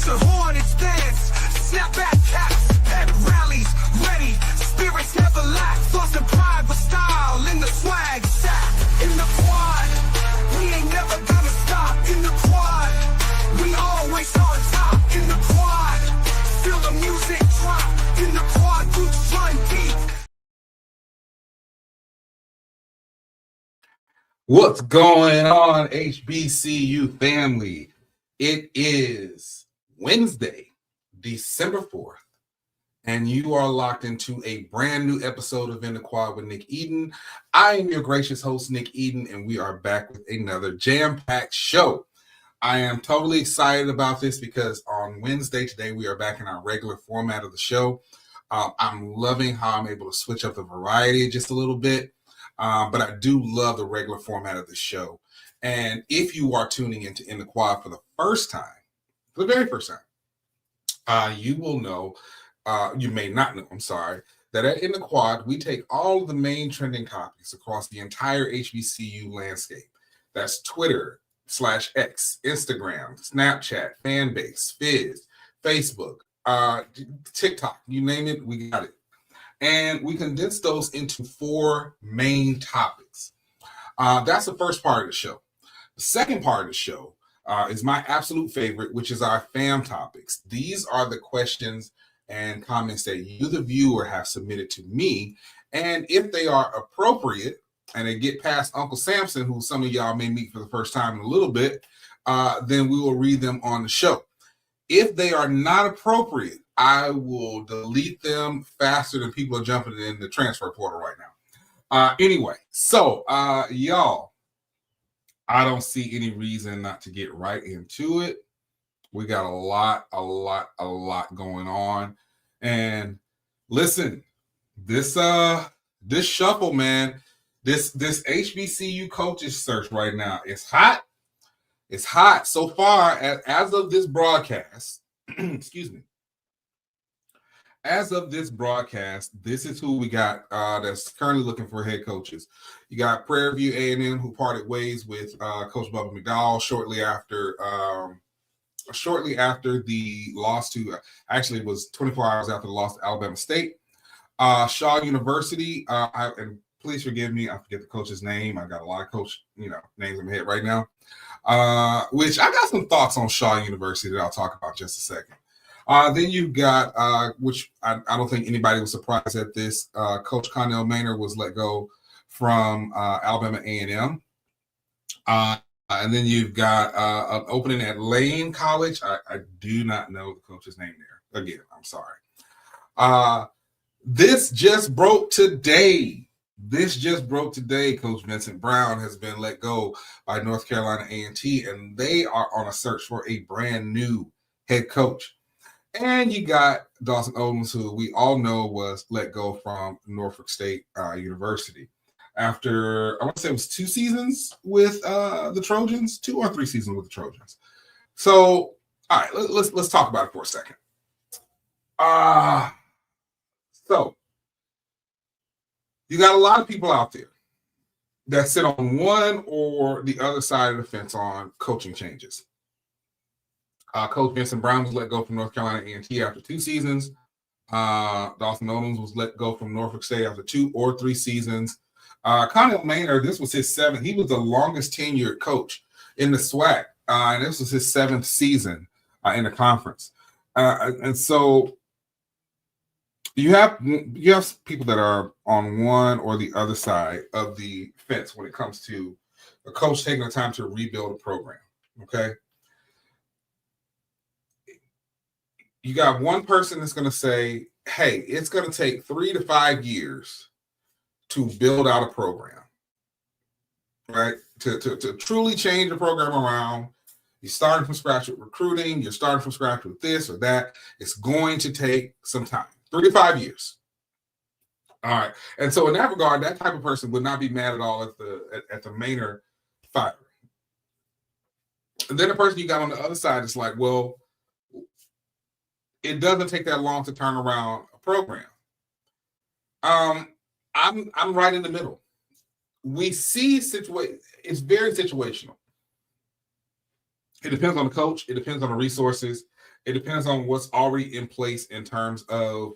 The Hornets dance, snapback caps, pep rallies, ready, spirits never lack. Thoughts and pride with style in the swag sack. In the quad, we ain't never gonna stop. In the quad, we always on top. In the quad, feel the music drop. In the quad, roots run deep. What's going on, HBCU family? It is Wednesday, December 4th, and you are locked into a brand new episode of In the Quad with Nick Eden. I am your gracious host, Nick Eden, and we are back with another jam-packed show. I am totally excited about this because on Wednesday today, we are back in our regular format of the show. I'm loving how I'm able to switch up the variety just a little bit. But I do love the regular format of the show. And if you are tuning into In the Quad for the first time, for the very first time, you will know, you may not know, I'm sorry, that at In the Quad, we take all of the main trending topics across the entire HBCU landscape. That's Twitter/X, Instagram, Snapchat, Fanbase, Fizz, Facebook, TikTok, you name it, we got it. And we condense those into four main topics. That's the first part of the show. The second part of the show is my absolute favorite, which is our fam topics. These are the questions and comments that you, the viewer, have submitted to me. And if they are appropriate and they get past Uncle Samson, who some of y'all may meet for the first time in a little bit, then we will read them on the show. If they are not appropriate, I will delete them faster than people are jumping in the transfer portal right now. Anyway, so y'all, I don't see any reason not to get right into it. We got a lot going on. And listen, this shuffle, man, this HBCU coaches search right now is hot. It's hot so far as of this broadcast. Excuse me. As of this broadcast, this is who we got that's currently looking for head coaches. You got Prairie View A&M, who parted ways with Coach Bubba McDowell shortly after the loss to, actually it was 24 hours after the loss to Alabama State. Shaw University, and please forgive me, I forget the coach's name. I got a lot of coach, names in my head right now. Which I got some thoughts on Shaw University that I'll talk about just a second. Then you've got, which I don't think anybody was surprised at this, Coach Connell Maynard was let go from Alabama A&M. And then you've got an opening at Lane College. I do not know the coach's name there. Again, I'm sorry. This just broke today. Coach Vincent Brown has been let go by North Carolina A&T, and they are on a search for a brand new head coach. And you got Dawson Owens, who we all know was let go from Norfolk State University after, I want to say it was 2 seasons with the Trojans, 2 or 3 seasons with the Trojans. So, all right, let's talk about it for a second. So you got a lot of people out there that sit on one or the other side of the fence on coaching changes. Coach Vincent Brown was let go from North Carolina A&T after 2 seasons. Dawson Owens was let go from Norfolk State after 2 or 3 seasons. Connell Maynard, this was his 7th. He was the longest tenured coach in the SWAC, and this was his 7th season in the conference. And so you have people that are on one or the other side of the fence when it comes to a coach taking the time to rebuild a program. Okay. You got one person that's going to say, hey, it's going to take 3 to 5 years to build out a program, right? To truly change the program around. You're starting from scratch with recruiting. You're starting from scratch with this or that. It's going to take some time, 3 to 5 years. All right. And so in that regard, that type of person would not be mad at all at the Maynard fire. And then the person you got on the other side is like, well, it doesn't take that long to turn around a program. I'm right in the middle. We see it's very situational. It depends on the coach. It depends on the resources. It depends on what's already in place in terms of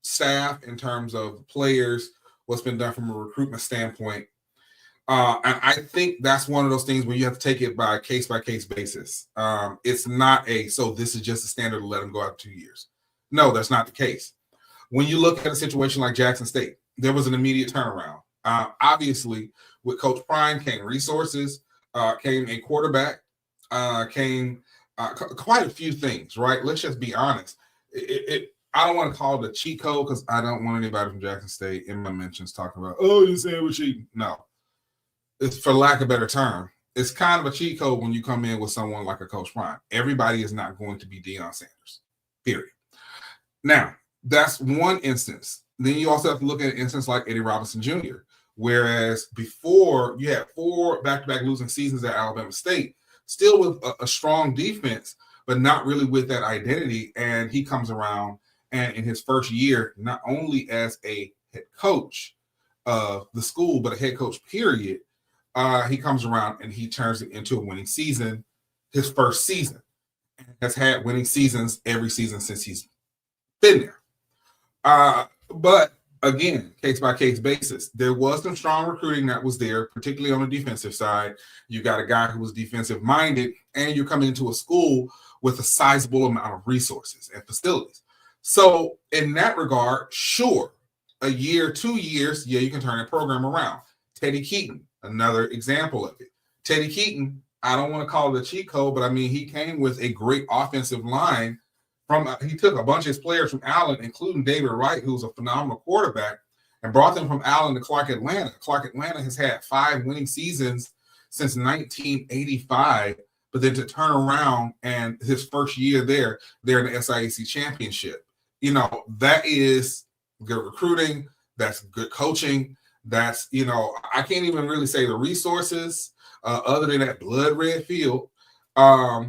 staff, in terms of players, what's been done from a recruitment standpoint. And I think that's one of those things where you have to take it by case basis. It's not so this is just a standard to let them go out 2 years. No, that's not the case. When you look at a situation like Jackson State, there was an immediate turnaround. Obviously, with Coach Prime came resources, came a quarterback, came quite a few things, right? Let's just be honest. I don't want to call it a cheat code because I don't want anybody from Jackson State in my mentions talking about, oh, you're saying we're cheating. No. It's, for lack of a better term, it's kind of a cheat code when you come in with someone like a Coach Prime. Everybody is not going to be Deion Sanders, period. Now, that's one instance. Then you also have to look at an instance like Eddie Robinson Jr., whereas before you had 4 back-to-back losing seasons at Alabama State, still with a strong defense, but not really with that identity. And he comes around, and in his first year, not only as a head coach of the school, but a head coach, period, he comes around and he turns it into a winning season, his first season. Has had winning seasons every season since he's been there. But again, case by case basis, there was some strong recruiting that was there, particularly on the defensive side. You got a guy who was defensive minded, and you're coming into a school with a sizable amount of resources and facilities. So in that regard, sure, a year, 2 years, yeah, you can turn a program around. Teddy Keaton, another example of it. Teddy Keaton, I don't want to call it a cheat code, but I mean, he came with a great offensive line. He took a bunch of his players from Allen, including David Wright, who's a phenomenal quarterback, and brought them from Allen to Clark Atlanta. Clark Atlanta has had 5 winning seasons since 1985, but then to turn around and his first year there, they're in the SIAC championship. You know, that is good recruiting. That's good coaching. That's, you know, I can't even really say the resources other than that blood red field. Let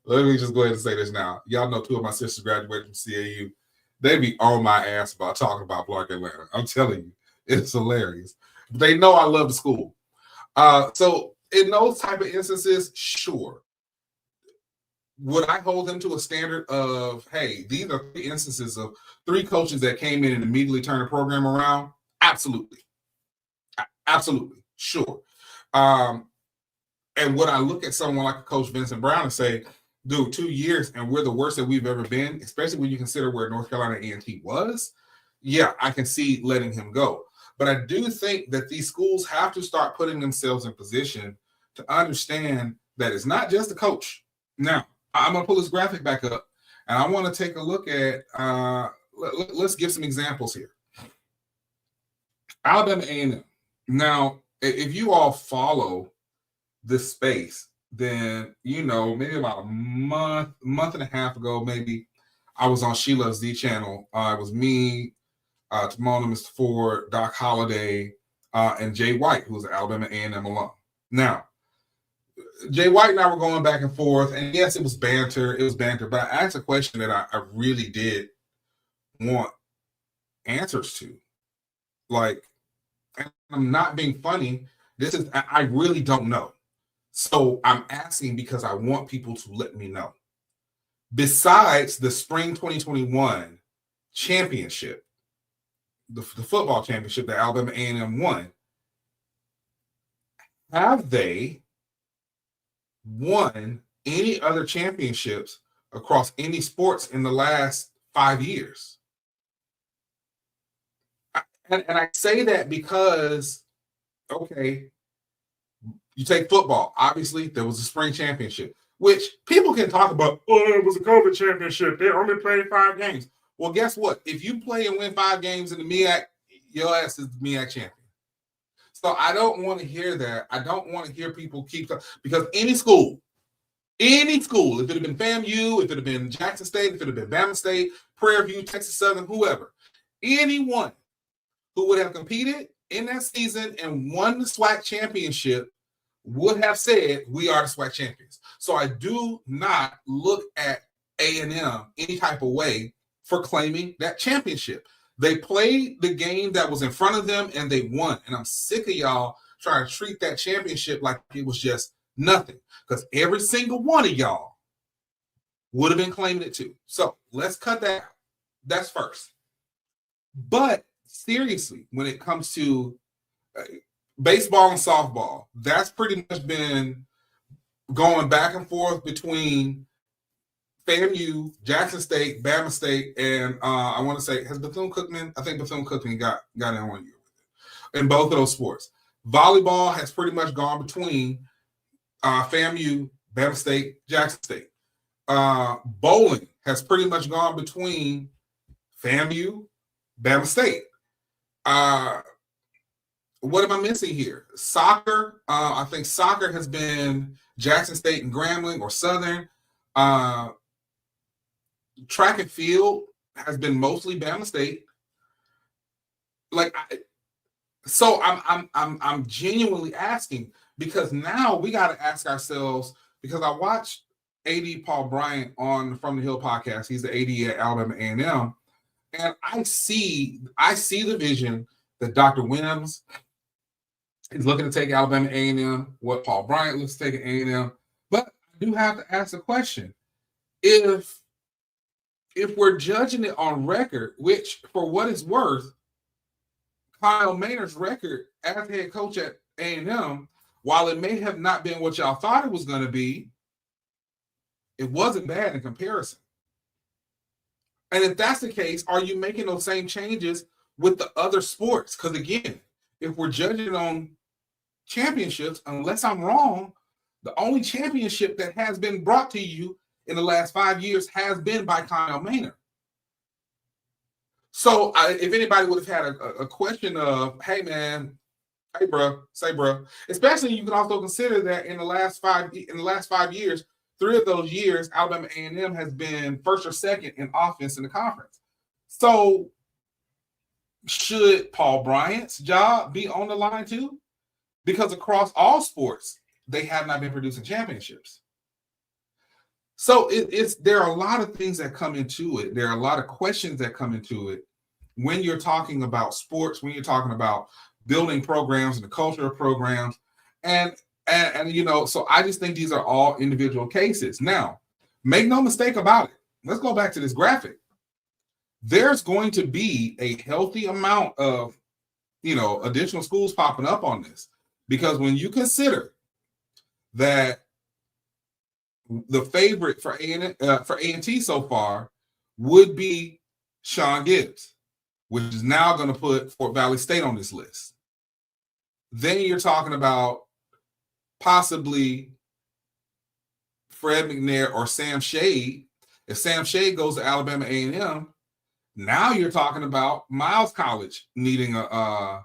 me just go ahead and say this now. Y'all know 2 of my sisters graduated from CAU. They be on my ass about talking about Clark Atlanta. I'm telling you, it's hilarious. They know I love the school. So in those type of instances, sure. Would I hold them to a standard of, hey, these are 3 instances of 3 coaches that came in and immediately turned the program around? Absolutely. Absolutely. Sure. And would I look at someone like Coach Vincent Brown and say, dude, 2 years and we're the worst that we've ever been, especially when you consider where North Carolina A&T was? Yeah, I can see letting him go. But I do think that these schools have to start putting themselves in position to understand that it's not just the coach. Now, I'm going to pull this graphic back up, and I want to take a look at, let's give some examples here. Alabama A&M. Now, if you all follow this space, then, you know, maybe about a month and a half ago, maybe, I was on Sheila Z channel. It was me, Timona, Mr. Ford, Doc Holliday, and Jay White, who was an Alabama A&M alum. Now, Jay White and I were going back and forth, and yes, it was banter. But I asked a question that I really did want answers to. Like, and I'm not being funny. I really don't know. So I'm asking because I want people to let me know. Besides the spring 2021 championship, the football championship that Alabama A&M won, have they won any other championships across any sports in the last 5 years? And I say that because, okay, you take football. Obviously, there was a spring championship, which people can talk about, oh, it was a COVID championship. They only played 5 games. Well, guess what? If you play and win 5 games in the MEAC, your ass is the MEAC champion. So I don't want to hear that. I don't want to hear people keep talking, because any school, if it had been FAMU, if it had been Jackson State, if it had been Bama State, Prairie View, Texas Southern, whoever, anyone who would have competed in that season and won the SWAC championship would have said, we are the SWAC champions. So I do not look at A&M any type of way for claiming that championship. They played the game that was in front of them and they won. And I'm sick of y'all trying to treat that championship like it was just nothing. Because every single one of y'all would have been claiming it too. So let's cut that out. That's first. But seriously, when it comes to baseball and softball, that's pretty much been going back and forth between FAMU, Jackson State, Bama State, and I want to say, has Bethune-Cookman? I think Bethune-Cookman got in 1 year with it in both of those sports. Volleyball has pretty much gone between FAMU, Bama State, Jackson State. Bowling has pretty much gone between FAMU, Bama State. What am I missing here? Soccer. I think soccer has been Jackson State and Grambling or Southern. Track and field has been mostly Bama State. So I'm genuinely asking, because now we got to ask ourselves, because I watched AD Paul Bryant on From the Hill podcast. He's the AD at Alabama A&M, and I see the vision that Dr. Williams is looking to take Alabama A&M, what Paul Bryant looks to take at A&M. But I do have to ask a question. If we're judging it on record, which for what it's worth, Kyle Maynard's record as head coach at A&M, while it may have not been what y'all thought it was going to be, it wasn't bad in comparison. And if that's the case, are you making those same changes with the other sports? Because again, if we're judging on championships, unless I'm wrong, the only championship that has been brought to you in the last 5 years has been by Kyle Maynard. So if anybody would have had a question of, hey man, hey bro, say bro, especially you can also consider that in the last 5 years, 3 of those years, Alabama A&M has been first or second in offense in the conference. So should Paul Bryant's job be on the line too? Because across all sports, they have not been producing championships. So there are a lot of things that come into it. There are a lot of questions that come into it when you're talking about sports, when you're talking about building programs and the culture of programs. And you know, so I just think these are all individual cases. Now, make no mistake about it. Let's go back to this graphic. There's going to be a healthy amount of, you know, additional schools popping up on this, because when you consider that the favorite for A&T so far would be Sean Gibbs, which is now going to put Fort Valley State on this list. Then you're talking about possibly Fred McNair or Sam Shade. If Sam Shade goes to Alabama A&M, now you're talking about Miles College needing a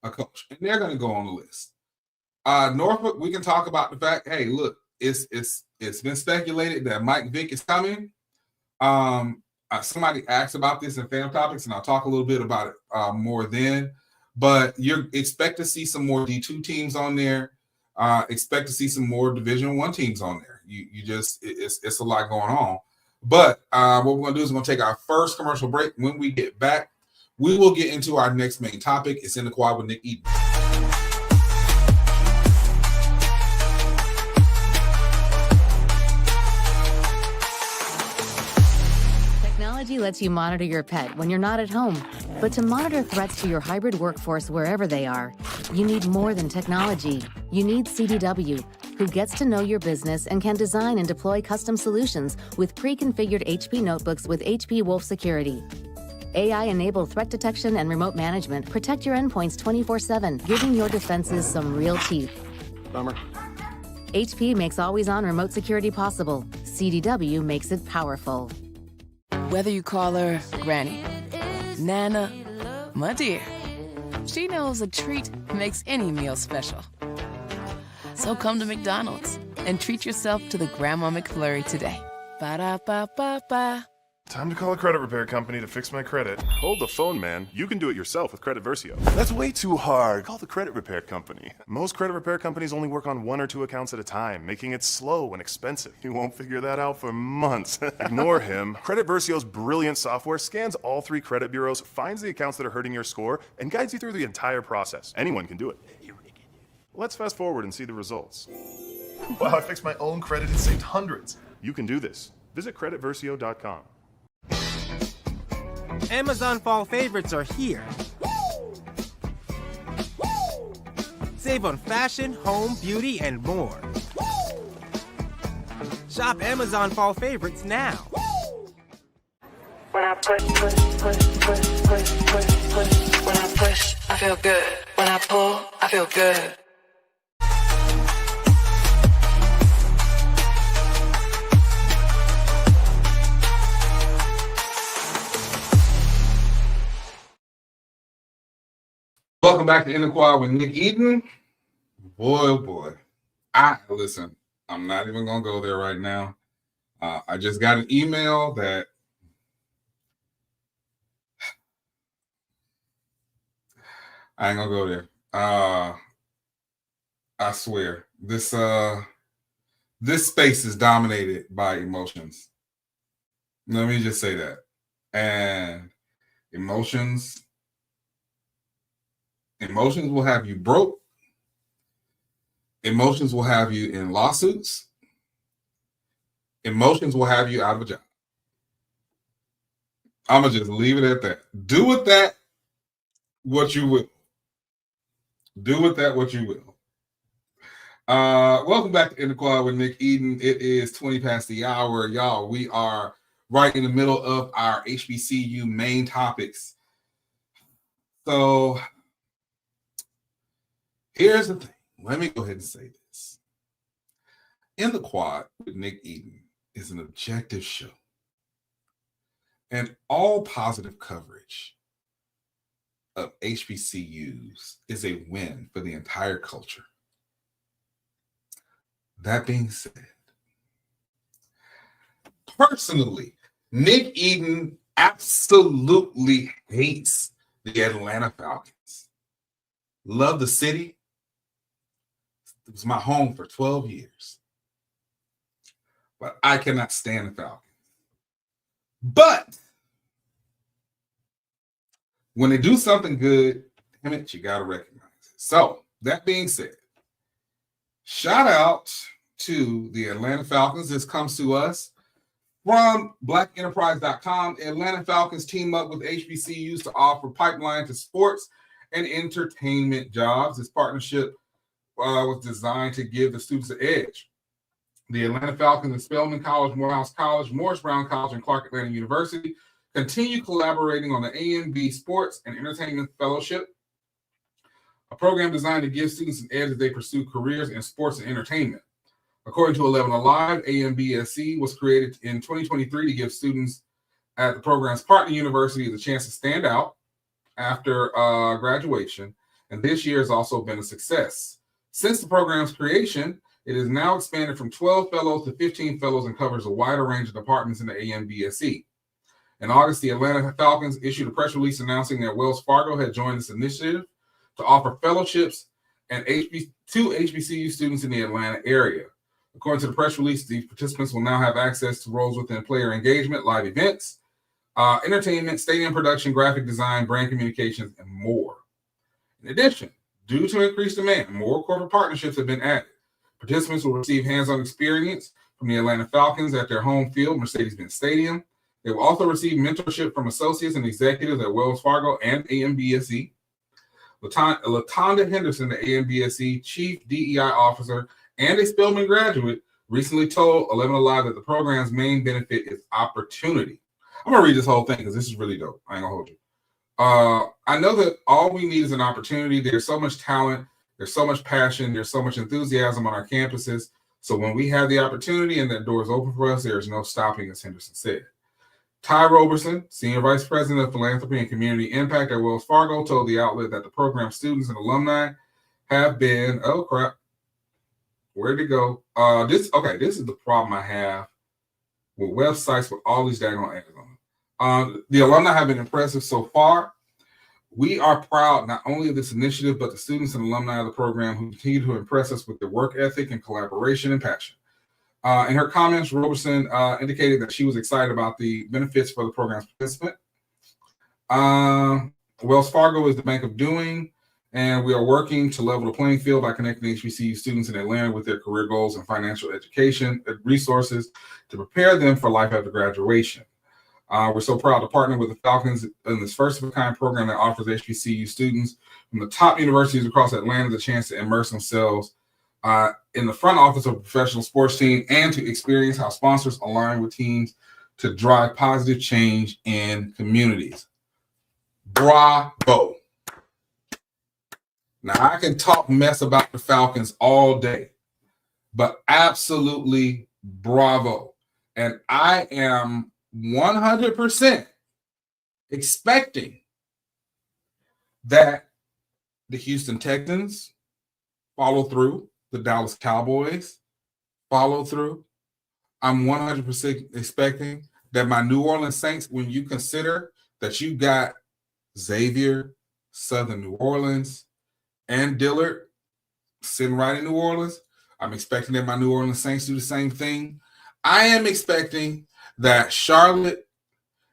coach, and they're going to go on the list. Norfolk, we can talk about the fact, hey, look, it's been speculated that Mike Vick is coming. Somebody asked about this in Fan Topics, and I'll talk a little bit about it more then. But you expect to see some more D2 teams on there. Expect to see some more Division I teams on there. It's a lot going on. But what we're going to do is we're going to take our first commercial break. When we get back, we will get into our next main topic. It's In the Quad with Nick Eden. Technology lets you monitor your pet when you're not at home. But to monitor threats to your hybrid workforce wherever they are, you need more than technology. You need CDW, who gets to know your business and can design and deploy custom solutions with pre-configured HP notebooks with HP Wolf Security. AI-enabled threat detection and remote management protect your endpoints 24/7, giving your defenses some real teeth. Bummer. HP makes always-on remote security possible. CDW makes it powerful. Whether you call her Granny, Nana, my dear, she knows a treat makes any meal special. So come to McDonald's and treat yourself to the Grandma McFlurry today. Ba-da-ba-ba-ba. Time to call a credit repair company to fix my credit. Hold the phone, man. You can do it yourself with Credit Versio. That's way too hard. Call the credit repair company. Most credit repair companies only work on 1 or 2 accounts at a time, making it slow and expensive. You won't figure that out for months. Ignore him. Credit Versio's brilliant software scans all 3 credit bureaus, finds the accounts that are hurting your score, and guides you through the entire process. Anyone can do it. Let's fast forward and see the results. Wow, I fixed my own credit and saved hundreds. You can do this. Visit creditversio.com. Amazon Fall Favorites are here. Save on fashion, home, beauty, and more. Shop Amazon Fall Favorites now. When I push, when I push, I feel good. When I pull, I feel good. Welcome back to In the Quad with Nick Eden. Boy, oh boy. Listen, I'm not even going to go there right now. I just got an email that I ain't going to go there. I swear. This space is dominated by emotions. Let me just say that. And emotions will have you broke. Emotions will have you in lawsuits. Emotions will have you out of a job. I'm going to just leave it at that. Do with that what you will. Do with that what you will. Welcome back to In the Quad with Nick Eden. It is 20 past the hour. Y'all, we are right in the middle of our HBCU main topics. So here's the thing. Let me go ahead and say this. In the Quad with Nick Eden is an objective show. And all positive coverage of HBCUs is a win for the entire culture. That being said, personally, Nick Eden absolutely hates the Atlanta Falcons. Love the city. It was my home for 12 years. But I cannot stand the Falcons. But when they do something good, damn it, you got to recognize it. So, that being said, shout out to the Atlanta Falcons. This comes to us from blackenterprise.com. Atlanta Falcons team up with HBCUs to offer pipeline to sports and entertainment jobs. This partnership was designed to give the students an edge. The Atlanta Falcons and Spelman College, Morehouse College, Morris Brown College, and Clark Atlanta University continue collaborating on the AMB Sports and Entertainment Fellowship, a program designed to give students an edge as they pursue careers in sports and entertainment. According to 11 Alive, AMBSC was created in 2023 to give students at the program's partner university the chance to stand out after graduation, and this year has also been a success. Since the program's creation, it is now expanded from 12 fellows to 15 fellows and covers a wider range of departments in the AMBSC. In August, the Atlanta Falcons issued a press release announcing that Wells Fargo had joined this initiative to offer fellowships and to HBCU students in the Atlanta area. According to the press release, these participants will now have access to roles within player engagement, live events, entertainment, stadium production, graphic design, brand communications, and more. In addition, due to increased demand, more corporate partnerships have been added. Participants will receive hands-on experience from the Atlanta Falcons at their home field, Mercedes-Benz Stadium. They will also receive mentorship from associates and executives at Wells Fargo and AMBSC. LaTonda Henderson, the AMBSC Chief DEI Officer and a Spelman graduate, recently told 11 Alive that the program's main benefit is opportunity. I'm going to read this whole thing because this is really dope. I ain't going to hold you. I know that all we need is an opportunity. There's so much talent. There's so much passion. There's so much enthusiasm on our campuses. So when we have the opportunity and that door is open for us, there is no stopping, as Henderson said. Ty Roberson, Senior Vice President of Philanthropy and Community Impact at Wells Fargo, told the outlet that the program students and alumni have been, oh crap, where'd it go? This is the problem I have with websites with all these daggone ads on them. The alumni have been impressive so far. We are proud not only of this initiative, but the students and alumni of the program who continue to impress us with their work ethic and collaboration and passion. In her comments, Roberson indicated that she was excited about the benefits for the program's participant. Wells Fargo is the bank of doing, And we are working to level the playing field by connecting HBCU students in Atlanta with their career goals and financial education resources to prepare them for life after graduation. We're so proud to partner with the Falcons in this first-of-a-kind program that offers HBCU students from the top universities across Atlanta the chance to immerse themselves in the front office of a professional sports team and to experience how sponsors align with teams to drive positive change in communities. Bravo. Now, I can talk mess about the Falcons all day, but absolutely bravo. And I am 100% expecting that the Houston Texans follow through, the Dallas Cowboys follow through. I'm 100% expecting that my New Orleans Saints, when you consider that you got Xavier, Southern New Orleans, and Dillard sitting right in New Orleans, I'm expecting that my New Orleans Saints do the same thing. I am expecting that Charlotte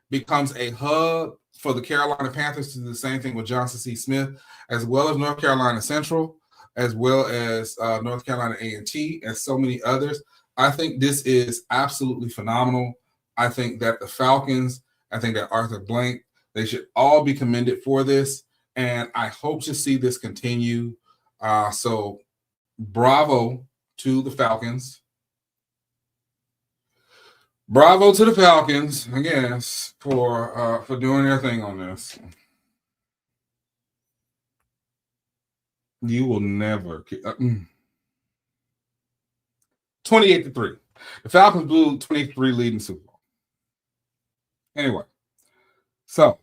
becomes a hub for the Carolina Panthers to do the same thing with Johnson C. Smith, as well as North Carolina Central, as well as North Carolina A&T, and so many others. I think this is absolutely phenomenal. I think that the Falcons, I think that Arthur Blank, they should all be commended for this, and I hope to see this continue. So bravo to the Falcons. Bravo to the Falcons, I guess, for doing their thing on this. You will never 28-3. The Falcons blew 28-3 lead in Super Bowl. Anyway, so,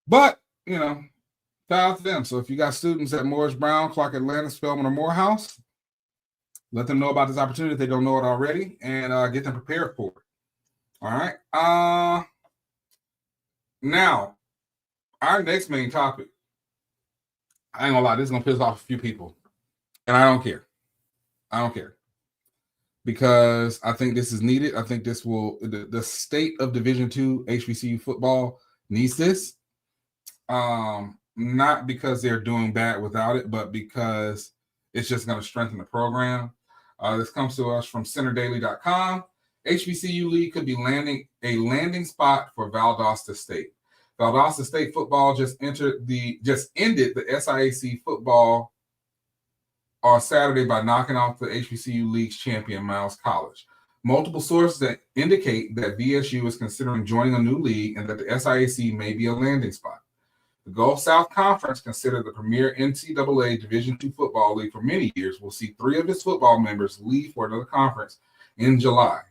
but shout out to them. So if you got students at Morris Brown, Clark Atlanta, Spelman, or Morehouse, let them know about this opportunity if they don't know it already, and get them prepared for it. All right. Now, our next main topic. I ain't gonna lie, this is gonna piss off a few people, and I don't care. I don't care because I think this is needed. I think this will the state of Division II HBCU football needs this. Not because they're doing bad without it, but because it's just going to strengthen the program. This comes to us from CenterDaily.com. HBCU League could be a landing spot for Valdosta State. Valdosta State football just ended the SIAC football on Saturday by knocking off the HBCU League's champion, Miles College. Multiple sources that indicate that VSU is considering joining a new league and that the SIAC may be a landing spot. The Gulf South Conference, considered the premier NCAA Division II football league for many years, will see 3 of its football members leave for another conference in July.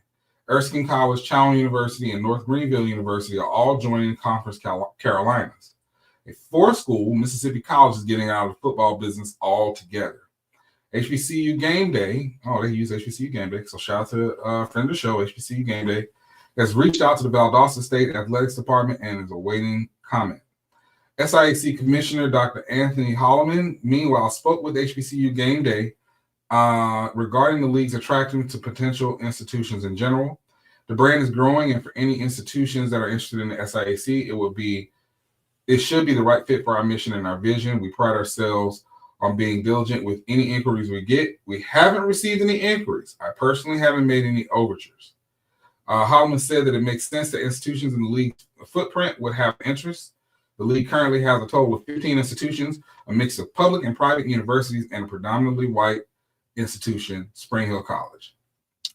Erskine College, Chowan University, and North Greenville University are all joining Conference Carolinas. A 4th school, Mississippi College, is getting out of the football business altogether. HBCU Game Day, they use HBCU Game Day, so shout out to a friend of the show, HBCU Game Day, has reached out to the Valdosta State Athletics Department and is awaiting comment. SIAC Commissioner Dr. Anthony Holloman, meanwhile, spoke with HBCU Game Day regarding the league's attraction to potential institutions in general. The brand is growing, and for any institutions that are interested in the SIAC, it should be the right fit for our mission and our vision. We pride ourselves on being diligent with any inquiries we get. We haven't received any inquiries. I personally haven't made any overtures. Holloman said that it makes sense that institutions in the league footprint would have interest. The league currently has a total of 15 institutions, a mix of public and private universities, and a predominantly white institution, Spring Hill College.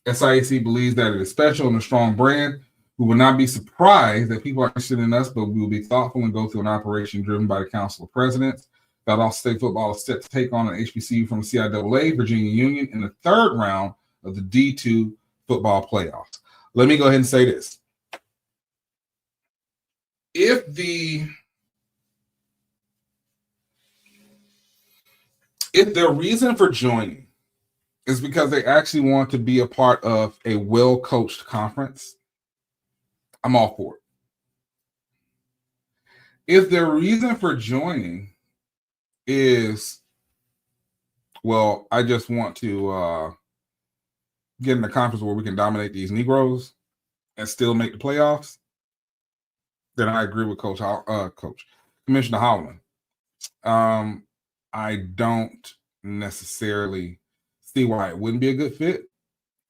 SIAC believes that it is special and a strong brand. We will not be surprised that people are interested in us, but we will be thoughtful and go through an operation driven by the Council of Presidents. Valdosta State football is set to take on an HBCU from the CIAA, Virginia Union, in the 3rd round of the D2 football playoffs. Let me go ahead and say this. If their reason for joining is because they actually want to be a part of a well-coached conference, I'm all for it. If their reason for joining is, well, I just want to get in a conference where we can dominate these Negroes and still make the playoffs, then I agree with Commissioner Holloman. I don't necessarily see why it wouldn't be a good fit.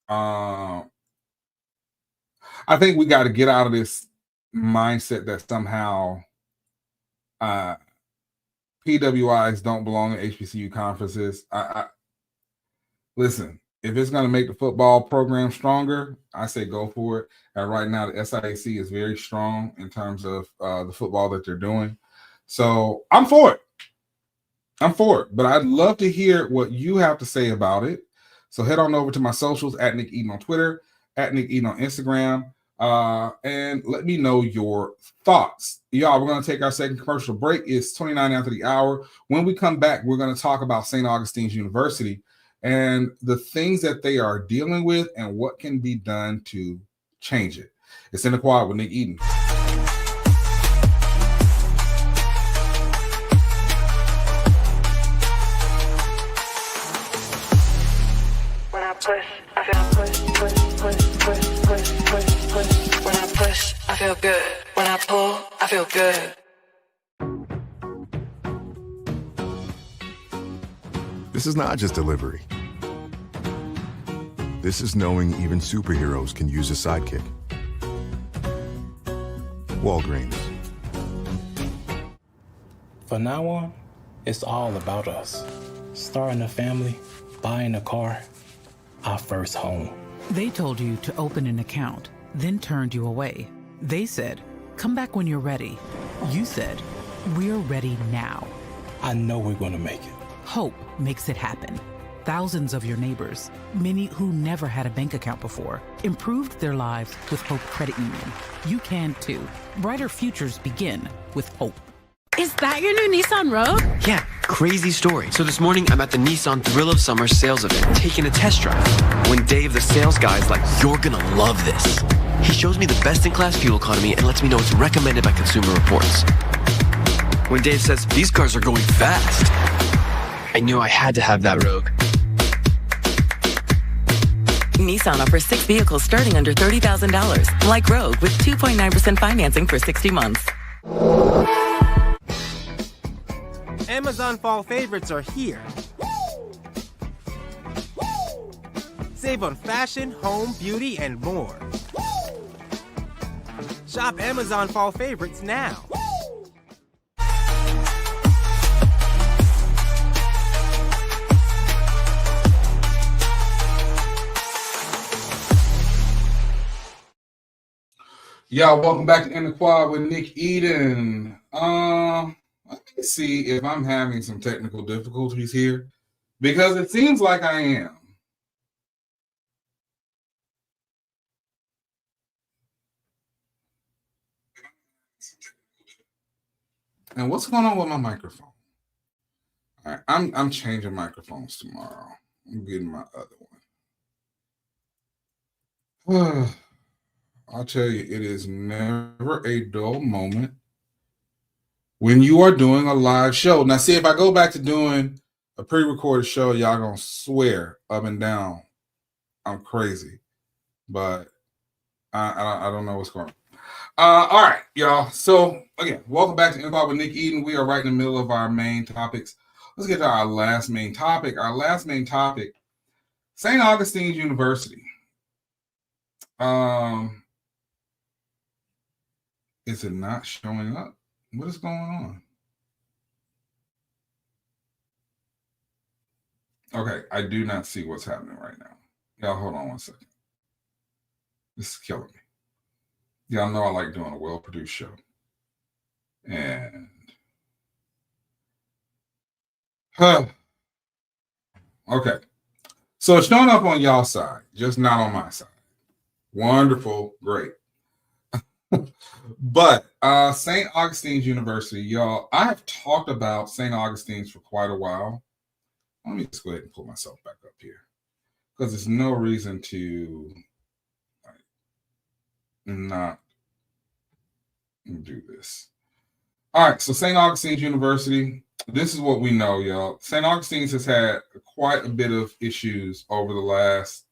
I think we got to get out of this mindset that somehow PWIs don't belong in HBCU conferences. Listen, if it's going to make the football program stronger, I say go for it. And right now, the SIAC is very strong in terms of the football that they're doing. So I'm for it. But I'd love to hear what you have to say about it. So head on over to my socials at Nick Eden on Twitter, at Nick Eden on Instagram, and let me know your thoughts. Y'all, we're going to take our second commercial break. It's 29 after the hour. When we come back, we're going to talk about St. Augustine's University and the things that they are dealing with and what can be done to change it. It's In the Quad with Nick Eden. When I push, I feel good. When I pull, I feel good. This is not just delivery. This is knowing even superheroes can use a sidekick. Walgreens. From now on, it's all about us. Starting a family, buying a car, our first home. They told you to open an account, then turned you away. They said, come back when you're ready. You said, we're ready now. I know we're going to make it. Hope makes it happen. Thousands of your neighbors, many who never had a bank account before, improved their lives with Hope Credit Union. You can too. Brighter futures begin with hope. Is that your new Nissan Rogue? Yeah, crazy story. So this morning, I'm at the Nissan Thrill of Summer sales event, taking a test drive. When Dave, the sales guy, is like, you're gonna love this. He shows me the best-in-class fuel economy and lets me know it's recommended by Consumer Reports. When Dave says, these cars are going fast, I knew I had to have that Rogue. Nissan offers 6 vehicles starting under $30,000, like Rogue, with 2.9% financing for 60 months. Amazon fall favorites are here. Save on fashion, home, beauty, and more. Shop Amazon fall favorites now. Y'all, welcome back to In the Quad with Nick Eden. Let me see if I'm having some technical difficulties here, because it seems like I am. And what's going on with my microphone? All right, I'm changing microphones tomorrow. I'm getting my other one. I'll tell you, it is never a dull moment when you are doing a live show. Now, see, if I go back to doing a pre-recorded show, y'all gonna swear up and down I'm crazy. But I don't know what's going on. All right, y'all. So, again, welcome back to Involved with Nick Eden. We are right in the middle of our main topics. Let's get to our last main topic. Our last main topic, St. Augustine's University. Is it not showing up? What is going on? Okay, I do not see what's happening right now. Y'all, hold on one second. This is killing me. Y'all know I like doing a well-produced show. And okay. So it's showing up on y'all side, just not on my side. Wonderful, great. But St. Augustine's University, y'all, I have talked about St. Augustine's for quite a while. Let me just go ahead and pull myself back up here, because there's no reason to not do this. All right, so St. Augustine's University, this is what we know, y'all. St. Augustine's has had quite a bit of issues over the last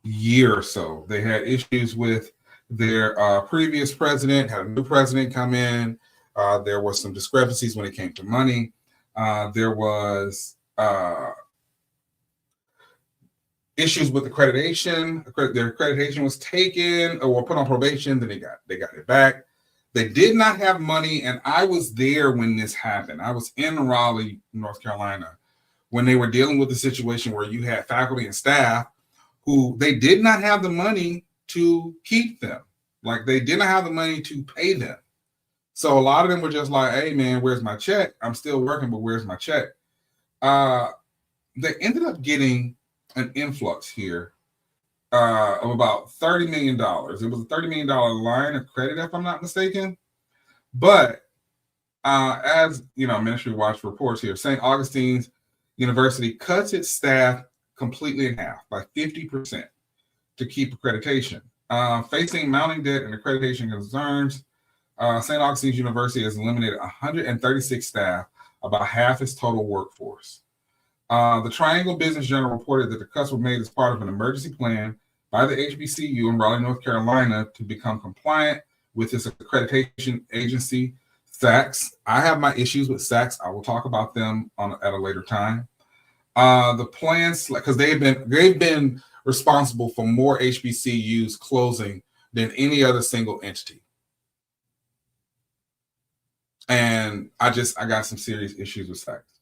year or so. They had issues with their previous president, had a new president come in. There were some discrepancies when it came to money. There was issues with accreditation. Their accreditation was taken or put on probation. Then they got it back. They did not have money, and I was there when this happened. I was in Raleigh, North Carolina, when they were dealing with the situation where you had faculty and staff who they did not have the money to keep them. Like, they didn't have the money to pay them. So a lot of them were just like, hey, man, where's my check? I'm still working, but where's my check? They ended up getting an influx here of about $30 million. It was a $30 million line of credit, if I'm not mistaken. But as you know, Ministry Watch reports here, St. Augustine's University cuts its staff completely in half by 50% to keep accreditation. Facing mounting debt and accreditation concerns, St. Augustine's University has eliminated 136 staff, about half its total workforce. The Triangle Business Journal reported that the cuts were made as part of an emergency plan by the HBCU in Raleigh, North Carolina, to become compliant with its accreditation agency, SACS. I have my issues with SACS. I will talk about them at a later time. The plans, because they've been responsible for more HBCUs closing than any other single entity. And I got some serious issues with SACS.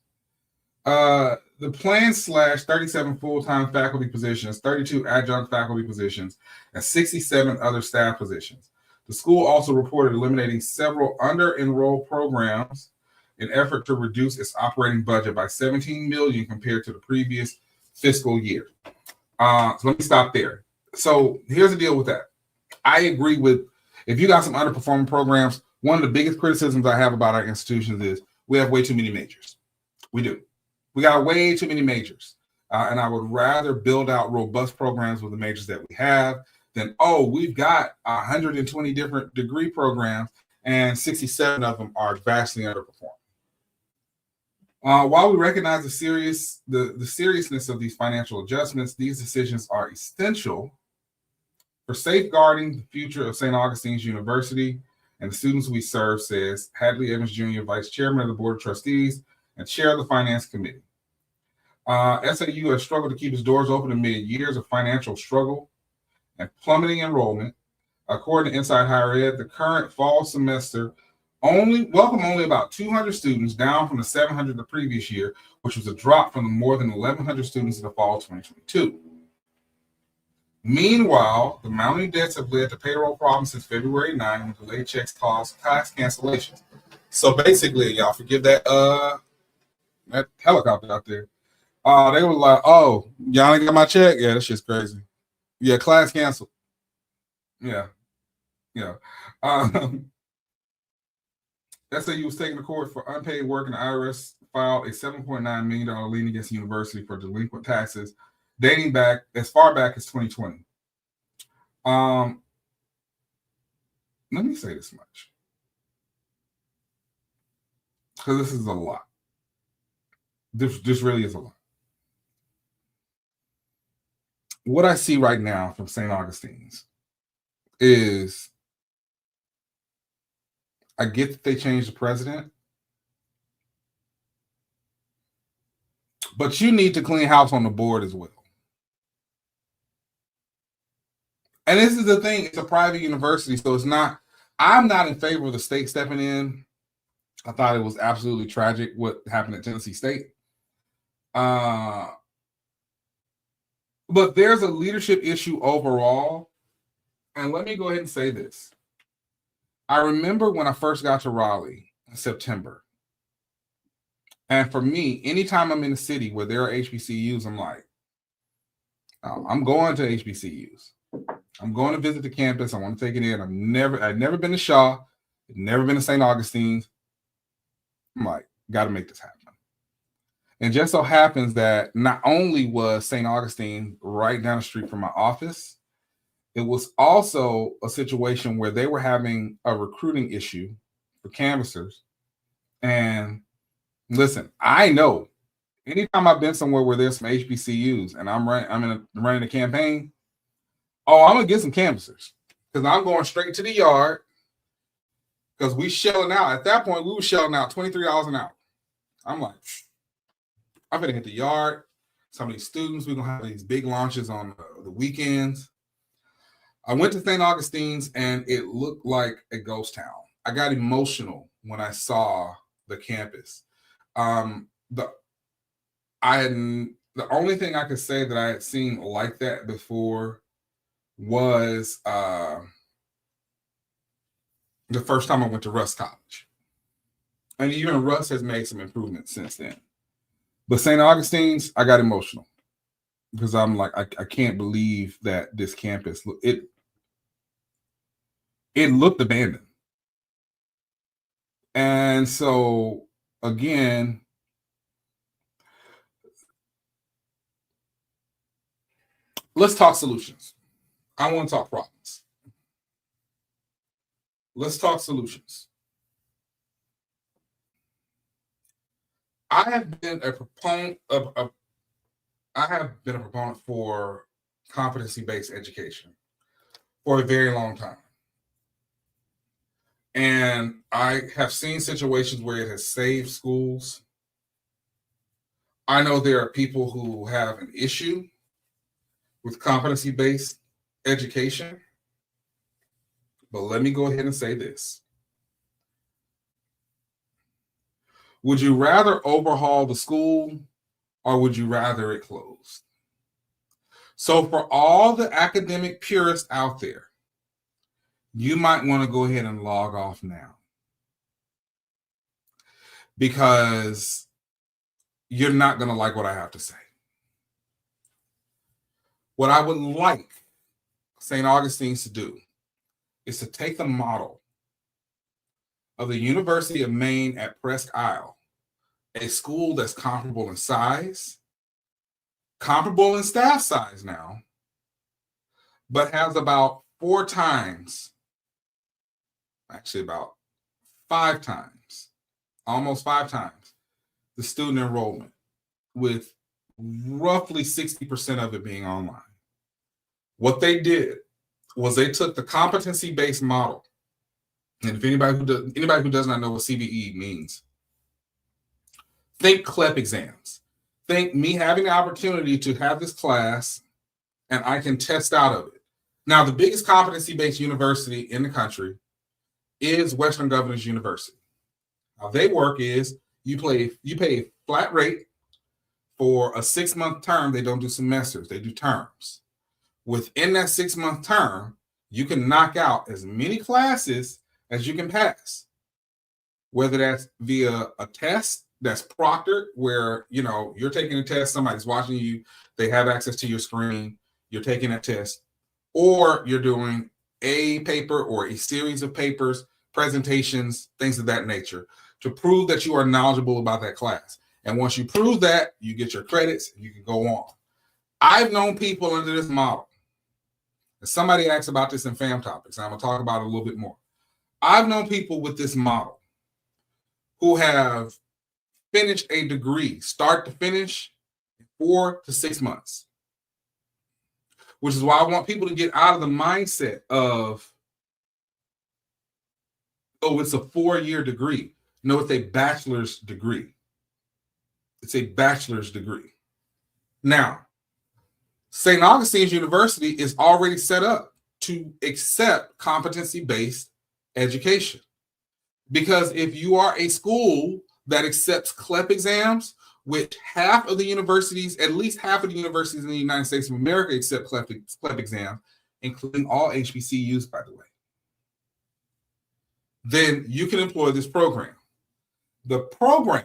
The plan slashed 37 full-time faculty positions, 32 adjunct faculty positions, and 67 other staff positions. The school also reported eliminating several under-enrolled programs in effort to reduce its operating budget by $17 million compared to the previous fiscal year. So let me stop there. So here's the deal with that. I agree with, if you got some underperforming programs, one of the biggest criticisms I have about our institutions is we have way too many majors. We do. We got way too many majors. And I would rather build out robust programs with the majors that we have than, we've got 120 different degree programs and 67 of them are vastly underperforming. While we recognize the seriousness of these financial adjustments, these decisions are essential for safeguarding the future of St. Augustine's University and the students we serve, says Hadley Evans Jr., Vice Chairman of the Board of Trustees and Chair of the Finance Committee. SAU has struggled to keep its doors open amid years of financial struggle and plummeting enrollment. According to Inside Higher Ed, the current fall semester welcomed only about 200 students, down from the 700 the previous year, which was a drop from the more than 1,100 students in the fall of 2022. Meanwhile, the mounting debts have led to payroll problems since February 9, when delayed checks caused class cancellations. So basically, y'all forgive that helicopter out there. They were like, y'all ain't got my check? Yeah, that shit's crazy. Yeah, class canceled. Yeah. SAU was taken to court for unpaid work, and the IRS filed a $7.9 million lien against the university for delinquent taxes dating back as far back as 2020. Let me say this much, because this is a lot. This really is a lot. What I see right now from St. Augustine's is, I get that they changed the president, but you need to clean house on the board as well. And this is the thing, it's a private university, so I'm not in favor of the state stepping in. I thought it was absolutely tragic what happened at Tennessee State. But there's a leadership issue overall. And let me go ahead and say this. I remember when I first got to Raleigh in September. And for me, anytime I'm in a city where there are HBCUs, I'm like, I'm going to HBCUs. I'm going to visit the campus. I want to take it in. I've never been to Shaw. I've never been to St. Augustine's. I'm like, got to make this happen. And just so happens that not only was St. Augustine right down the street from my office, it was also a situation where they were having a recruiting issue for canvassers. And listen, I know anytime I've been somewhere where there's some HBCUs and I'm running a campaign, I'm gonna get some canvassers, because I'm going straight to the yard, because we shelling out. At that point, we were shelling out $23 an hour. I'm like, I'm gonna hit the yard. Some of these students, we're gonna have these big launches on the weekends. I went to St. Augustine's and it looked like a ghost town. I got emotional when I saw the campus. The only thing I could say that I had seen like that before was the first time I went to Russ College. And even Russ has made some improvements since then. But St. Augustine's, I got emotional because I'm like, I can't believe that this campus, it looked abandoned. And so, again, let's talk solutions. I want to talk problems. Let's talk solutions. I have been a proponent for competency-based education for a very long time. And I have seen situations where it has saved schools. I know there are people who have an issue with competency-based education. But let me go ahead and say this. Would you rather overhaul the school or would you rather it closed? So for all the academic purists out there, you might want to go ahead and log off now because you're not going to like what I have to say. What I would like St. Augustine's to do is to take the model of the University of Maine at Presque Isle, a school that's comparable in size, comparable in staff size now, but has about 4 times, actually about 5 times, almost 5 times the student enrollment, with roughly 60% of it being online. What they did was they took the competency-based model, and if anybody who does not know what CBE means, think CLEP exams. Think me having the opportunity to have this class and I can test out of it. Now, the biggest competency-based university in the country is Western Governors University. How they work is you pay a flat rate for a 6-month term. They don't do semesters, they do terms. Within that 6-month term, you can knock out as many classes as you can pass, whether that's via a test that's proctored, where you're taking a test, somebody's watching you, they have access to your screen, you're taking a test, or you're doing a paper or a series of papers, presentations, things of that nature to prove that you are knowledgeable about that class. And once you prove that, you get your credits, you can go on. I've known people under this model. And somebody asked about this in Fam Topics, and I'm going to talk about it a little bit more. I've known people with this model who have finished a degree, start to finish, in 4 to 6 months. Which is why I want people to get out of the mindset of, oh, it's a 4-year degree. No, it's a bachelor's degree. It's a bachelor's degree. Now, St. Augustine's University is already set up to accept competency-based education. Because if you are a school that accepts CLEP exams, which half of the universities, at least half of the universities in the United States of America accept CLEP exams, including all HBCUs, by the way, then you can employ this program. The program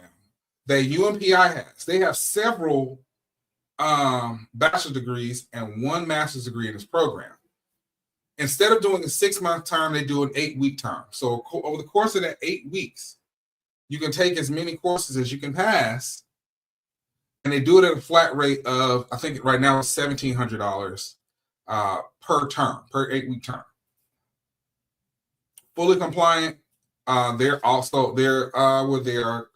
that UMPI has, they have several bachelor degrees and 1 master's degree in this program. Instead of doing a 6-month term, they do an 8-week term. So over the course of that 8 weeks, you can take as many courses as you can pass, and they do it at a flat rate of, I think right now it's $1,700 per term, per 8-week term. Fully compliant. They're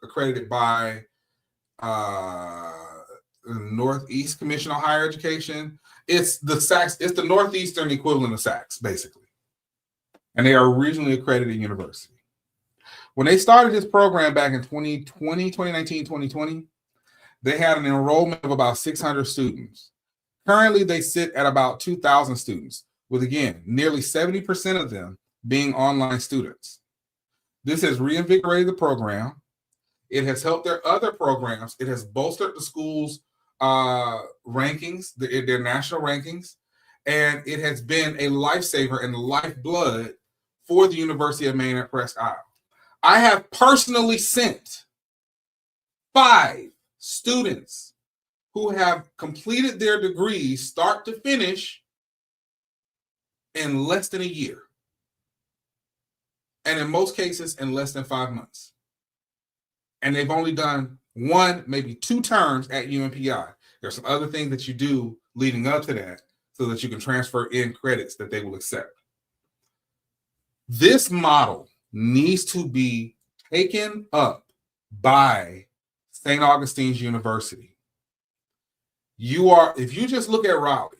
accredited by the Northeast Commission on Higher Education. It's the SACS, it's the Northeastern equivalent of SACS, basically. And they are a regionally accredited university. When they started this program back in 2019, 2020, they had an enrollment of about 600 students. Currently, they sit at about 2,000 students, with, again, nearly 70% of them being online students. This has reinvigorated the program. It has helped their other programs. It has bolstered the school's rankings, their national rankings, and it has been a lifesaver and lifeblood for the University of Maine at Presque Isle. I have personally sent 5 students who have completed their degrees start to finish in less than a year. And in most cases, in less than 5 months. And they've only done 1, maybe 2 terms at UMPI. There's some other things that you do leading up to that so that you can transfer in credits that they will accept. This model needs to be taken up by St. Augustine's University. If you just look at Raleigh,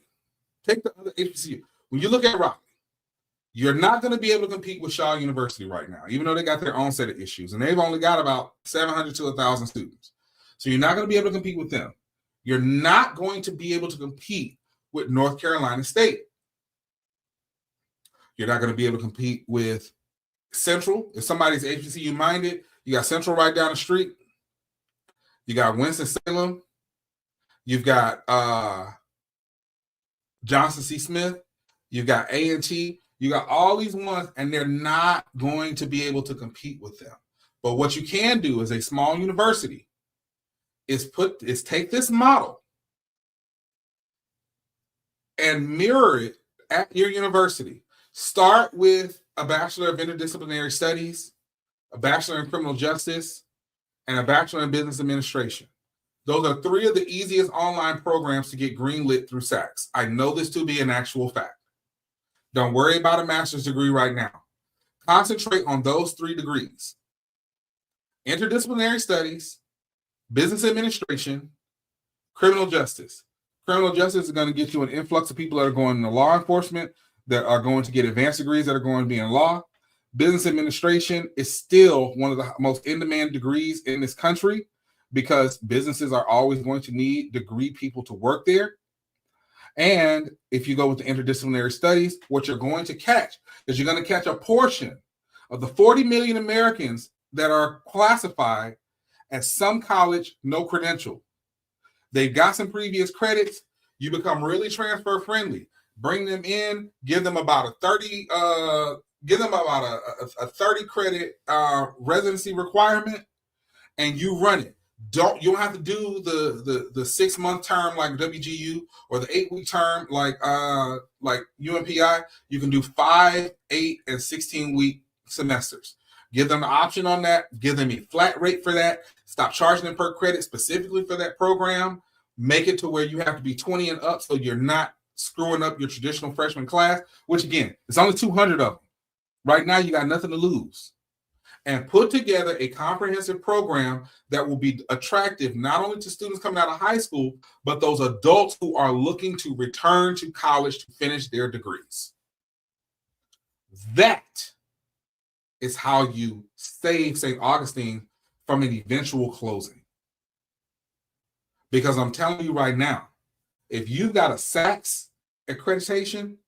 take the other HBCU. When you look at Raleigh, you're not going to be able to compete with Shaw University right now, even though they got their own set of issues. And they've only got about 700 to 1,000 students. So you're not going to be able to compete with them. You're not going to be able to compete with North Carolina State. You're not going to be able to compete with Central. If somebody's HBCU minded, you got Central right down the street. You got Winston-Salem. You've got Johnson C. Smith. You've got A&T. You got all these ones, and they're not going to be able to compete with them. But what you can do as a small university is take this model and mirror it at your university. Start with a Bachelor of Interdisciplinary Studies, a Bachelor in Criminal Justice, and a Bachelor in Business Administration. Those are 3 of the easiest online programs to get greenlit through SACS. I know this to be an actual fact. Don't worry about a master's degree right now. Concentrate on those 3 degrees. Interdisciplinary Studies, Business Administration, Criminal Justice. Criminal Justice is going to get you an influx of people that are going into law enforcement, that are going to get advanced degrees that are going to be in law. Business Administration is still one of the most in-demand degrees in this country because businesses are always going to need degree people to work there. And if you go with the interdisciplinary studies, what you're going to catch is you're going to catch a portion of the 40 million Americans that are classified as some college, no credential. They've got some previous credits. You become really transfer friendly. Bring them in, give them about a 30 credit residency requirement, and you run it. You don't have to do the 6-month term like WGU or the 8-week term like UMPI. You can do 5, 8, and 16-week semesters. Give them the option on that. Give them a flat rate for that. Stop charging them per credit specifically for that program. Make it to where you have to be 20 and up so you're not screwing up your traditional freshman class, which again, it's only 200 of them. Right now, you got nothing to lose. And put together a comprehensive program that will be attractive not only to students coming out of high school, but those adults who are looking to return to college to finish their degrees. That is how you save St. Augustine from an eventual closing. Because I'm telling you right now, if you've got a SACS accreditation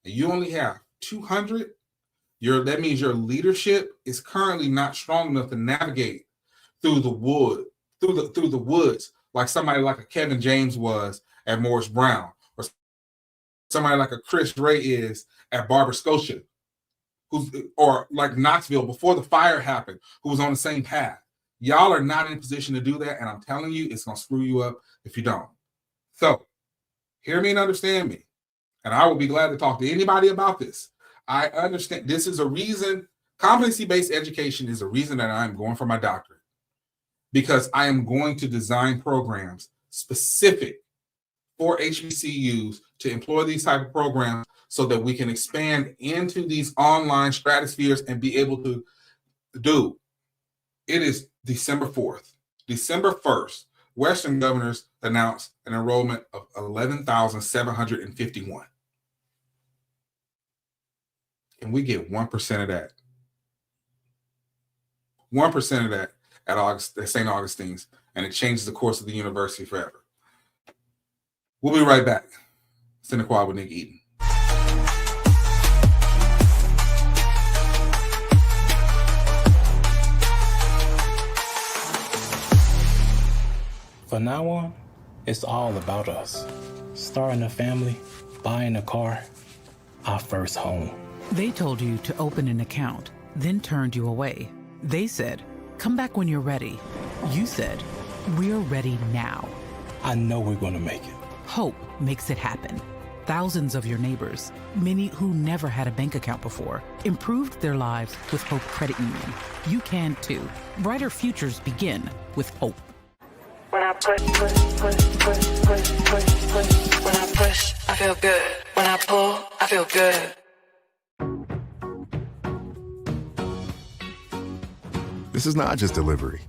and you only have 200, that means your leadership is currently not strong enough to navigate through the woods like somebody like a Kevin James was at Morris Brown, or somebody like a Chris Ray is at Barber Scotia, or like Knoxville before the fire happened, who was on the same path. Y'all are not in a position to do that, and I'm telling you, it's going to screw you up if you don't. So, hear me and understand me, and I will be glad to talk to anybody about this. I understand this is a reason, competency-based education is a reason that I'm going for my doctorate, because I am going to design programs specific for HBCUs to employ these type of programs so that we can expand into these online stratospheres and be able to do. It is December 4th. December 1st, Western Governors announced an enrollment of 11,751. And we get 1% of that. 1% of that at St. Augustine's, and it changes the course of the university forever. We'll be right back. Center Quad with Nick Eaton. From now on, it's all about us. Starting a family, buying a car, our first home. They told you to open an account, then turned you away. They said, come back when you're ready. You said, we're ready now. I know we're going to make it. Hope makes it happen. Thousands of your neighbors, many who never had a bank account before, improved their lives with Hope Credit Union. You can too. Brighter futures begin with Hope. When I push, when I push, I feel good. When I pull, I feel good. This is not just delivery.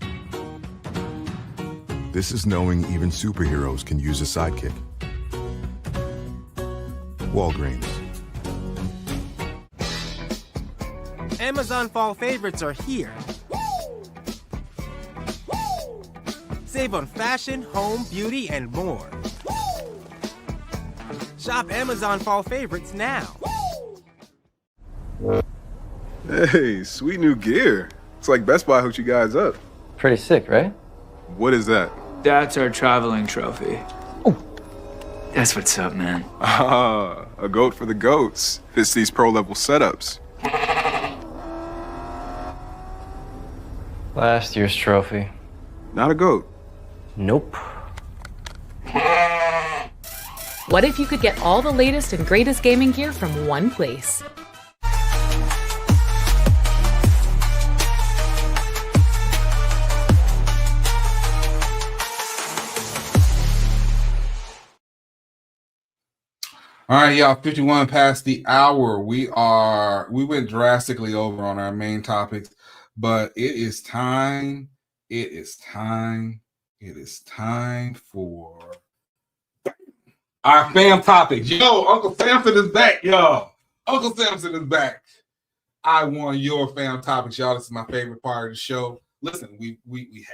This is knowing even superheroes can use a sidekick. Walgreens. Amazon fall favorites are here. Save on fashion, home, beauty, and more. Shop Amazon fall favorites now. Hey, sweet new gear. It's like Best Buy hooked you guys up. Pretty sick, right? What is that? That's our traveling trophy. Oh, that's what's up, man. Ah, a goat for the goats. Fits these pro-level setups. Last year's trophy. Not a goat. Nope. What if you could get all the latest and greatest gaming gear from one place? All right, y'all, 51 past the hour. We went drastically over on our main topics, but it is time for our fam topics. Yo, Uncle Samson is back, y'all. Uncle Samson is back. I want your fam topics, y'all. This is my favorite part of the show. Listen, we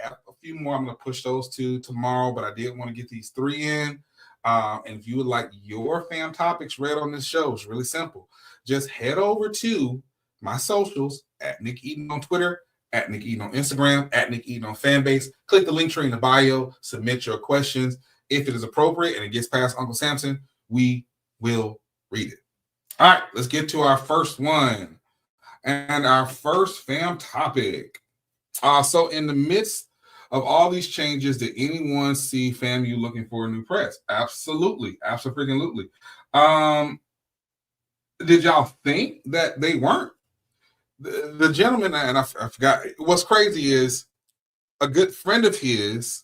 have a few more. I'm going to push those to tomorrow, but I did want to get these 3 in. And if you would like your fam topics read on this show, it's really simple. Just head over to my socials at Nick Eaton on Twitter, at Nick Eaton on Instagram, at Nick Eaton on Fanbase. Click the link tree in the bio, submit your questions. If it is appropriate and it gets past Uncle Samson, we will read it. All right, let's get to our first one. And our first fam topic. So in the midst of all these changes, did anyone see FAMU looking for a new press? Absolutely. Absolutely. Did y'all think that they weren't? The gentleman, and I forgot, what's crazy is a good friend of his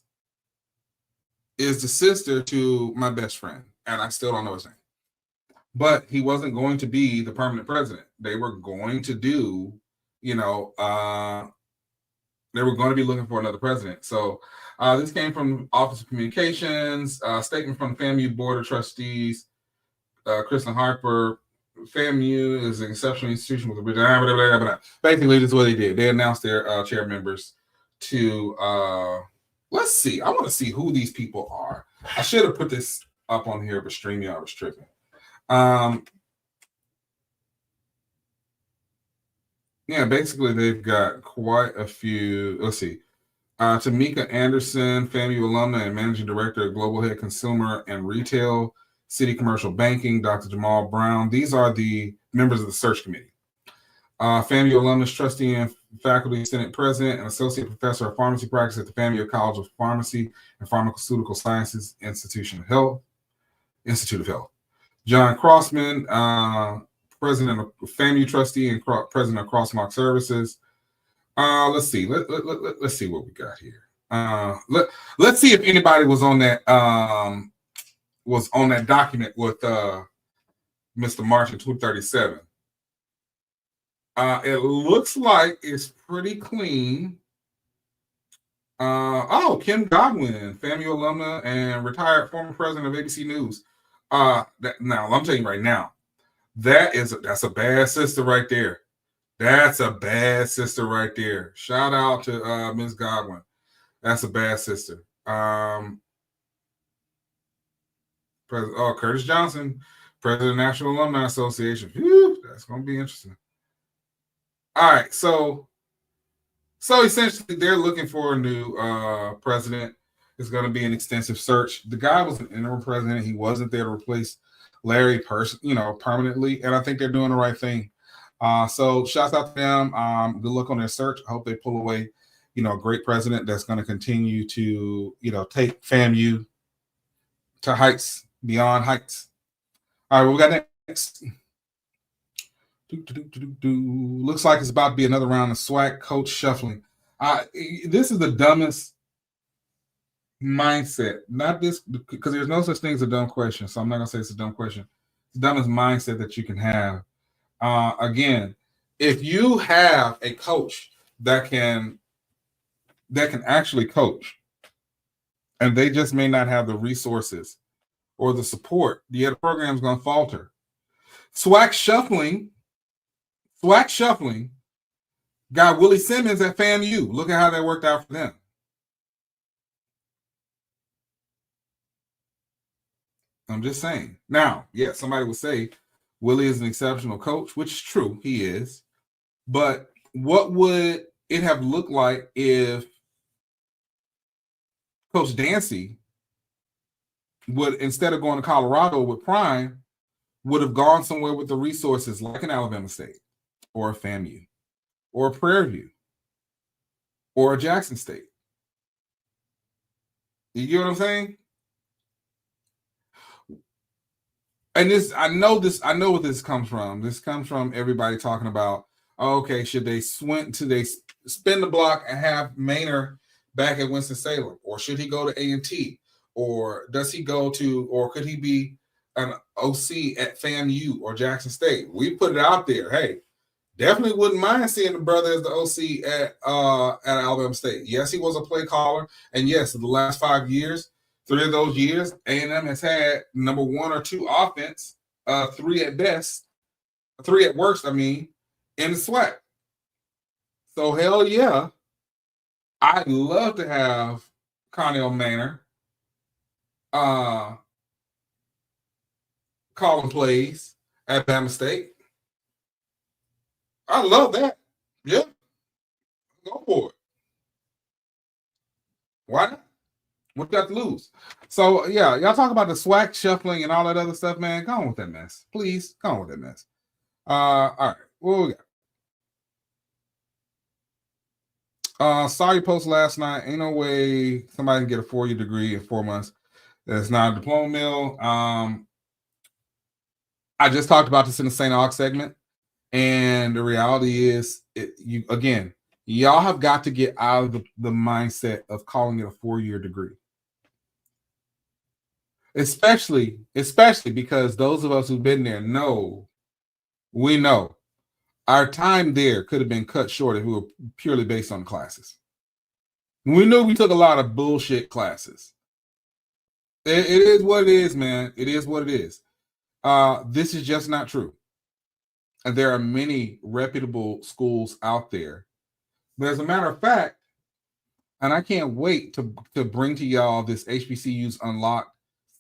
is the sister to my best friend, and I still don't know his name. But he wasn't going to be the permanent president. They were going to do, they were going to be looking for another president. So this came from Office of Communications, statement from the FAMU Board of Trustees, Kristen Harper. FAMU is an exceptional institution with a basically this is what they did. They announced their chair members to let's see. I want to see who these people are. I should have put this up on here, but StreamYard was tripping. Yeah, basically they've got quite a few. Let's see. Tamika Anderson, FAMU alumna and managing director of Global Head Consumer and Retail, City Commercial Banking, Dr. Jamal Brown. These are the members of the search committee. FAMU alumnus, trustee and faculty senate president and associate professor of pharmacy practice at the FAMU College of Pharmacy and Pharmaceutical Sciences Institute of Health. John Crossman, president of FAMU trustee and president of Crossmark Services. Let's see. Let's see what we got here. Let's see if anybody was on that document with Mr. March in 237. It looks like it's pretty clean. Kim Godwin, FAMU alumna and retired former president of ABC News. Now I'm telling you right now, that's a bad sister right there. That's a bad sister right there. Shout out to Ms. Godwin. That's a bad sister. Curtis Johnson, president of the National Alumni Association. Whew, that's going to be interesting. All right, so essentially they're looking for a new president. It's going to be an extensive search. The guy was an interim president. He wasn't there to replace Larry permanently, and I think they're doing the right thing. So shouts out to them. Good luck on their search. I hope they pull away, a great president that's going to continue to, take FAMU to heights beyond heights. All right, what we got next? Looks like it's about to be another round of SWAC coach shuffling. This is the dumbest mindset. Not this, because there's no such thing as a dumb question. So I'm not gonna say it's a dumb question. It's the dumbest mindset that you can have. Again, if you have a coach that can actually coach, and they just may not have the resources or the support, the program's gonna falter. SWAC shuffling got Willie Simmons at FAMU. Look at how that worked out for them. I'm just saying. Now, yeah, somebody would say Willie is an exceptional coach, which is true. He is. But what would it have looked like if Coach Dancy would, instead of going to Colorado with Prime, would have gone somewhere with the resources like an Alabama State or a FAMU or a Prairie View or a Jackson State? You get what I'm saying? And I know where this comes from. This comes from everybody talking about, okay, should they spin the block and have Maynard back at Winston-Salem? Or should he go to A&T? Or does he go to, or could he be an OC at FAMU or Jackson State? We put it out there. Hey, definitely wouldn't mind seeing the brother as the OC at Alabama State. Yes, he was a play caller. And yes, in the last 5 years, 3 of those years, A&M has had number 1 or 2 offense, 3 at best, 3 at worst, in the SWAC. So hell yeah, I'd love to have Connell Maynard calling plays at Bama State. I love that. Yeah, go for it. Why not? What you got to lose? So yeah, y'all talk about the SWAC shuffling and all that other stuff, man. Go on with that mess, please. Go on with that mess. All right, what we got? Saw your post last night. Ain't no way somebody can get a 4-year degree in 4 months. That's not a diploma mill. I just talked about this in the St. Aug segment, and the reality is, y'all have got to get out of the mindset of calling it a 4-year degree. Especially because those of us who've been there know our time there could have been cut short if we were purely based on classes. We knew we took a lot of bullshit classes. It is what it is, man. It is what it is. This is just not true. And there are many reputable schools out there. But as a matter of fact, and I can't wait to bring to y'all this HBCUs Unlocked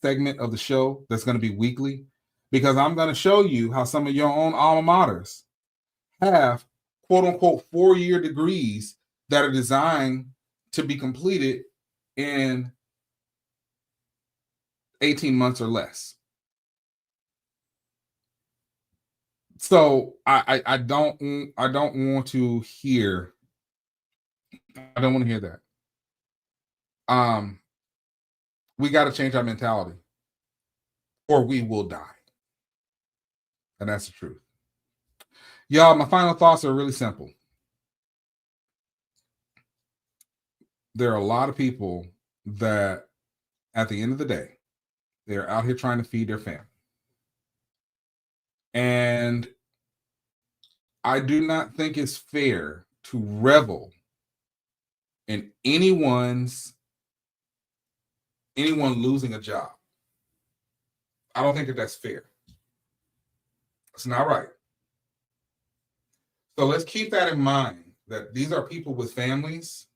segment of the show that's going to be weekly, because I'm going to show you how some of your own alma maters have quote unquote 4-year degrees that are designed to be completed in 18 months or less. So I don't want to hear that. We got to change our mentality, or we will die. And that's the truth. Y'all, my final thoughts are really simple. There are a lot of people that, at the end of the day, they're out here trying to feed their family. And I do not think it's fair to revel in anyone losing a job. I don't think that's fair. It's not right. So let's keep that in mind, that these are people with families.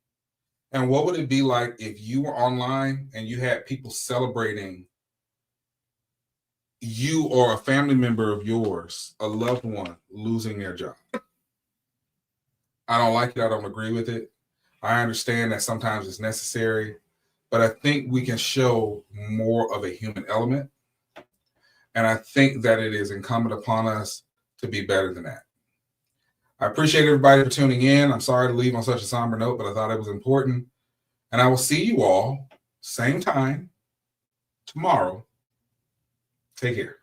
And what would it be like if you were online and you had people celebrating you or a family member of yours, a loved one, losing their job? I don't like it. I don't agree with it. I understand that sometimes it's necessary, but I think we can show more of a human element. And I think that it is incumbent upon us to be better than that. I appreciate everybody for tuning in. I'm sorry to leave on such a somber note, but I thought it was important. And I will see you all same time tomorrow. Take care.